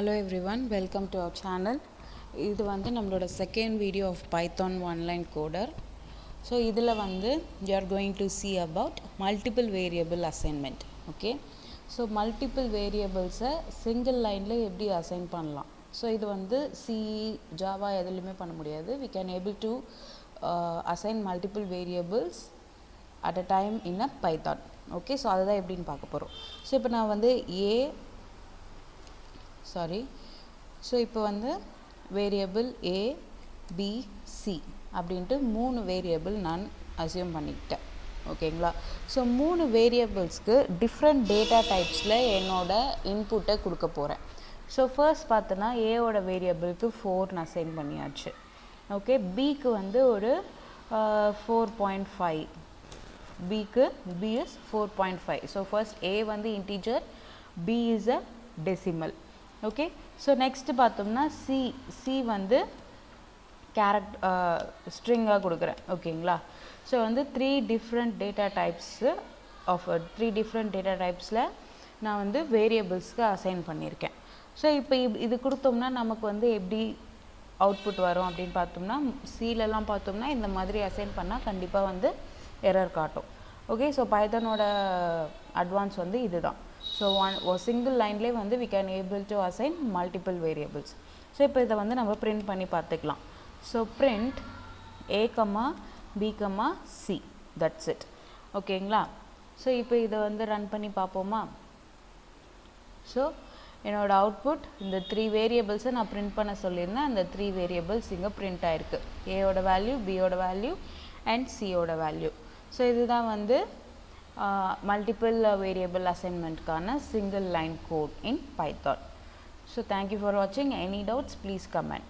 Hello everyone, welcome to our channel. இது வந்து நம்மளோட second video of Python online coder. So இதில் வந்து you are going to see about multiple variable assignment. Okay, so multiple வேரியபிள்ஸை single லைனில் எப்படி assign பண்ணலாம். ஸோ இது வந்து சி ஜாவா எதுலையுமே பண்ண முடியாது. we can able to assign multiple variables at a time in a Python. Okay, so அதுதான் எப்படின்னு பார்க்க போகிறோம். ஸோ இப்போ நான் வந்து ஸோ இப்போ வந்து வேரியபிள் ஏ பி சி அப்படின்ட்டு 3 வேரியபிள் நான் அசியூம் பண்ணிக்கிட்டேன். ஓகேங்களா, ஸோ 3 வேரியபிள்ஸ்க்கு டிஃப்ரெண்ட் டேட்டா டைப்ஸில் என்னோட இன்புட்டை கொடுக்க போகிறேன். ஸோ ஃபர்ஸ்ட் பார்த்தோன்னா ஏவோட வேரியபிளுக்கு 4 நான் அசைன் பண்ணியாச்சு. ஓகே, பிக்கு வந்து ஒரு 4.5, பிக்கு B is 4.5. So first A வந்து integer, B is a decimal. Okay, so next பார்த்தோம்னா சி வந்து ஸ்ட்ரிங்காக கொடுக்குறேன். ஓகேங்களா, ஸோ வந்து 3 டிஃப்ரெண்ட் டேட்டா டைப்ஸில் நான் வந்து வேரியபிள்ஸ்க்கு அசைன் பண்ணியிருக்கேன். ஸோ இப்போ இது கொடுத்தோம்னா நமக்கு வந்து எப்படி அவுட்புட் வரும் அப்படின்னு பார்த்தோம்னா, சிலெலாம் பார்த்தோம்னா இந்த மாதிரி அசைன் பண்ணால் கண்டிப்பாக வந்து எரர் காட்டும். ஓகே, ஸோ பைத்தானோட அட்வான்ஸ் வந்து இதுதான். ஸோ ஒரு சிங்கிள் லைன்லேயே வந்து we can able to assign multiple variables. So இப்போ இதை வந்து நம்ம பிரிண்ட் பண்ணி பார்த்துக்கலாம். So print a, b, c, that's it. ஓகேங்களா, ஸோ இப்போ இதை வந்து ரன் பண்ணி பார்ப்போமா. ஸோ என்னோட அவுட்புட் இந்த 3 வேரியபிள்ஸை நான் பிரிண்ட் பண்ண சொல்லியிருந்தேன். அந்த 3 வேரியபிள்ஸ் இங்கே பிரிண்ட் ஆயிருக்கு. ஏயோட வேல்யூ, பியோட வேல்யூ அண்ட் சியோட வேல்யூ. ஸோ இதுதான் வந்து multiple variable assignment-க்கான single line code in Python. So thank you for watching. Any doubts, please comment.